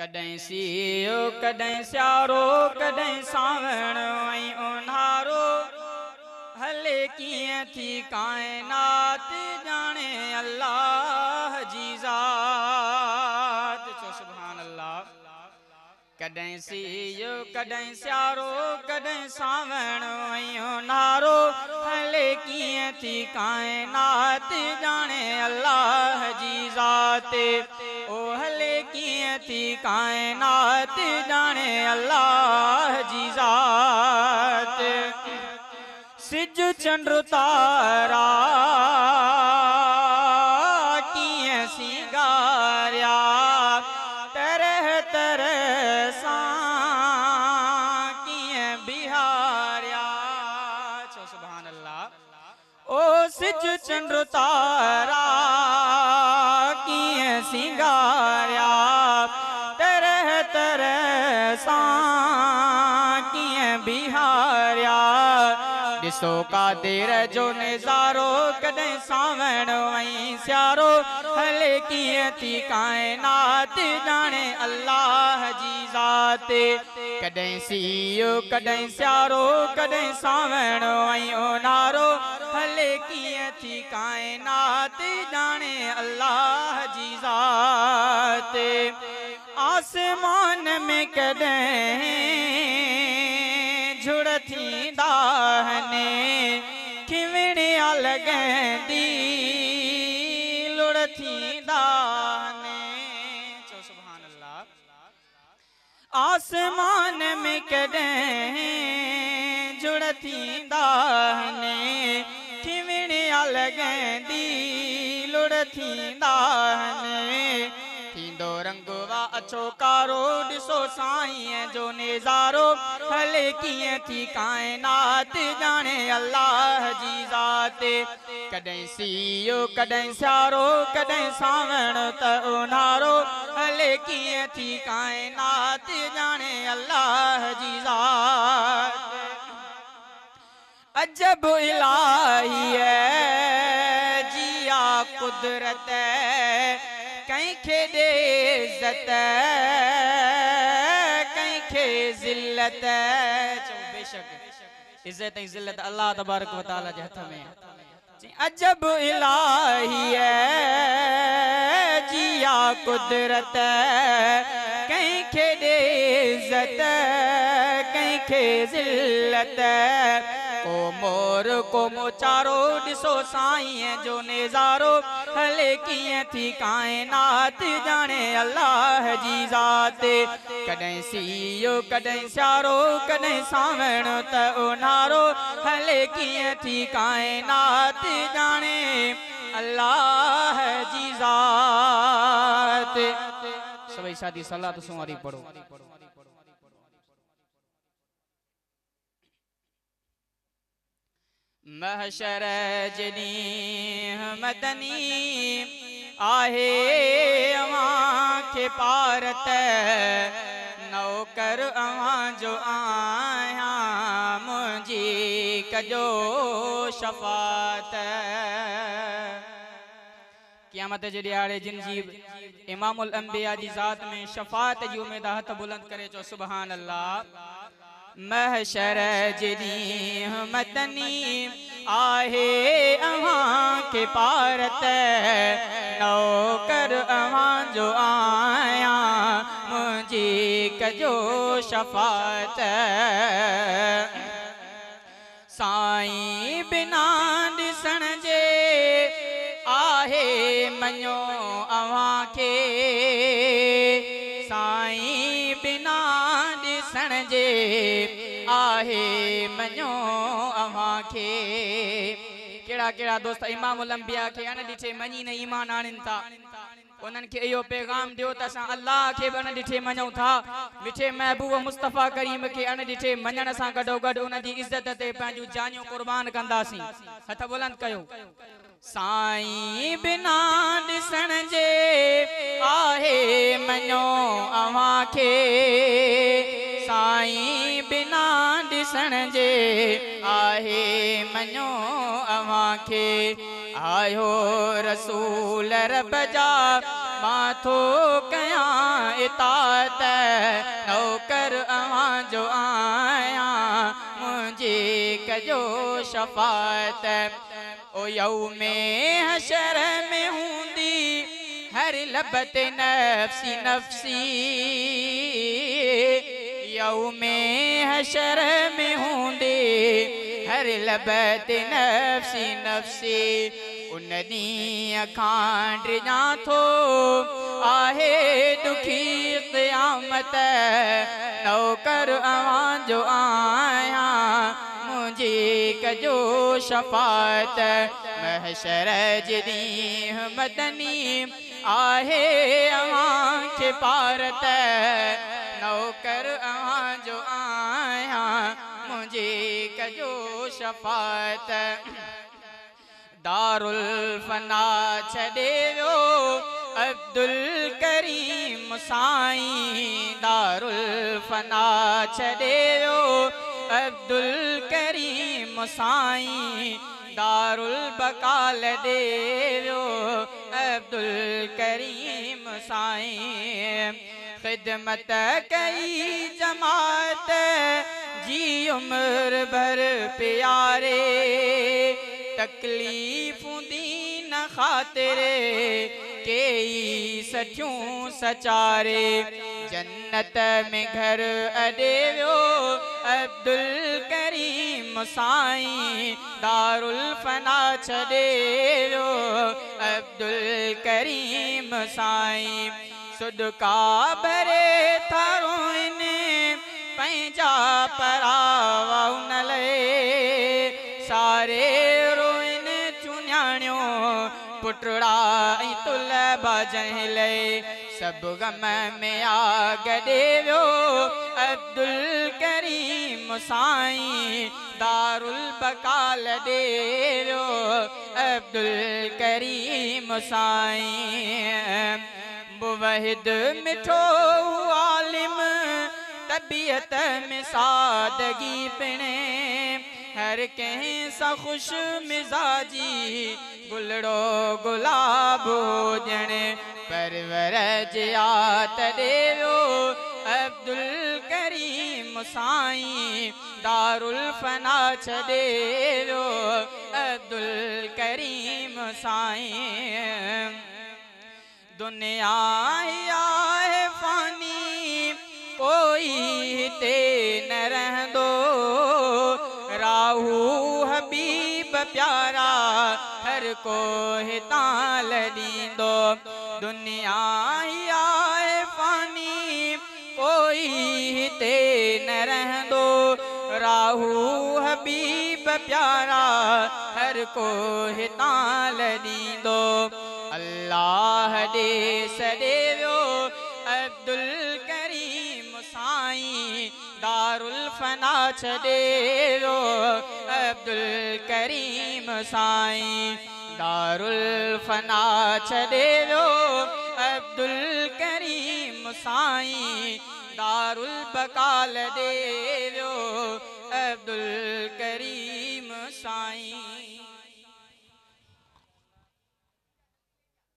कॾहिं सीओ कॾहिं सियारो कॾहिं सावण ऐं उन्हारो हले कीअं थी काइनात ॼाणे अल्लाह जी ज़ात चो सुभान अल्लाह। कॾहिं सीओ कॾहिं सियारो कॾहिं सावण ऐं उन्हारो हले कीअं थी काइनात ॼाणे अल्लाह जी ज़ात। ओ हले कीअं थी काइनात ॼाणे अल्लाह जी ज़ात। सिज चंड तारा कीअं सिंगारिया तरह तरह सां कीअं बिहारिया चो सुभान अल्लाह। ओ सिज चंड तारा कीअं सिंगारिया तरह तरह सां कीअं बिहारिया। ॾिसो कादिर जो नज़ारो कॾहिं सावण ऐं सियारो हले कीअं थी काइनात ॼाणे अल्लाह जी ज़ात। कॾहिं सीओ कॾहिं सियारो कॾहिं सावण ऐं उन्हारो हले कीअं थी काइनात ॼाणे अल्लाह जी ज़ात। आसमान में कॾहिं झुड़ थींदा आहिनि खिवणिया लॻंदी लुड़ थींदा आहिनि चो सुभान अल्लाह। आसमान में कॾहिं झुड़ थींदा आहिनि खिवणिया लॻंदी लुड़ थींदा आहिनि। थींदो रंगवा अछो कारो ॾिसो साईं जो नज़ारो हले कीअं थी काइनात ॼाणे अल्लाह जी ज़ात। कॾहिं सीओ कॾहिं सियारो कॾहिं सावण त उन्हारो हले कीअं थी काइनात ॼाणे अल्लाह जी ज़ात। अजब इलाही जिया कुदरत कंहिंखे ॾे इज़त कंहिंखे ज़िल्लत चओ बेशक इज़त ऐं ज़िल्लत अल्लाह तबारक व तआला जे हथ में। अजब इलाही जिया कुदरत कंहिंखे ॾे इज़त कंहिंखे ज़िल्लत। को मोर को मोचारो ॾिसो साईं जो नज़ारो हले कीअं थी काइनात ॼाणे अल्लाह जी ज़ात। कॾहिं सीओ कॾहिं सियारो कॾहिं सावण त उन्हारो हले कीअं थी काइनात ॼाणे अल्लाह जी ज़ात। सभई साथी सलात सुवारी पढ़ो। महशर जॾीं मदनी आहे अवां खे पारत नौकर अवां जो आहियां मुंहिंजी कजो शफ़ात। क़यामत जे ॾियारे जिन जी इमामुल अंबिया जी ज़ात में शफ़ात जी उमेद हथ बुलंद करे चो सुभान अल्लाह। महशर जॾीं मदनी आहे अवां खे पारत नौकर अवां जो आहियां मुंहिंजी कजो शफ़ात। साईं बिना ॾिसण जे आहे मञो अवां खे साईं बिना ॾिसण जे आहे मञो अवां खे। कहिड़ा कहिड़ा दोस्त इमामुल अंबिया खे अण ॾिठे मञी न ईमान आणनि था उन्हनि खे इहो पैगाम ॾियो त असां अल्लाह खे बि अण ॾिठे मञूं था मिठे महबूब मुस्तफ़ा करीम खे अण ॾिठे मञण सां गॾोगॾु उन जी इज़त ते पंहिंजूं जानियूं क़ुर्बान कंदासीं। हथ बुलंद कयो। साईं बिना ॾिसण जे आहे मञो अवां खे साईं बिना ॾिसण जे आहे मञो अवां खे। आयो रसूल रब जा माथो कयां इतात नौकर अवां जो आयां मुझे कजो शफात ओ यौमे हशर में हूंदी हर लबत नफ्सी नफ्सी यौमे हशर में हूंदी हर लबत नफ्सी नफ्सी उन ॾींहं खां डिॼां थो आहे दुखी क़यामत नौकर अवां जो आयां मुंहिंजी कजो शफ़ात महशर जे ॾींहुं मदनी आहे अवां खे पारत नौकर अवां जो आयां मुंहिंजी कजो शफ़ात दारुल फना छॾे वियो अब्दुल करीम साईं दारुल फना छॾे वियो अब्दुल करीम साईं दारुल बकाल ॾे वियो अब्दुल करीम साईं ख़िदमत कई जमात जी उम्र भर प्यारे तकलीफ़ूं दीन ख़ातिर केई सठियूं सचारे जन्नत में घर अॾे वियो अब्दुल करीम साईं दारुल फना छॾे वियो अब्दुल करीम साईं सुदका भरे था रोइनि पंहिंजा परावा उन लाइ सारे रोइनि चुन्याणियो पुटड़ा ऐं तुलबा जंहिं लाइ सभु ग़म में आग ॾे वियो अब्दुल करीम साईं दारुल बकाल ॾे वियो अब्दुल करीम साईं मुवहिद मिठो आलिम तबीयत में सादगी पिणे हर कंहिं सां ख़ुश मिज़ाजी गुलड़ो गुलाब हुजण परवर जियात ॾे वियो अब्दुल करीम साईं दारुल फना छॾे वियो अब्दुल करीम साईं दुनिया आहे फ़ानी कोई हिते न रहंदो राहू हबीब प्यारा हर को हितां लॾींदो दुनिया आहे फ़ानी कोई हिते न रहंदो राहू हबीब प्यारा हर को हितां लॾींदो अल्लाह ॾे सॾे वियो अब्दुल करीम साईं दारुल फना छॾे वियो अब्दुल करीम साईं दारुल फना छॾे वियो अब्दुल करीम साईं दारुल बकाल ॾे वियो अब्दुल करीम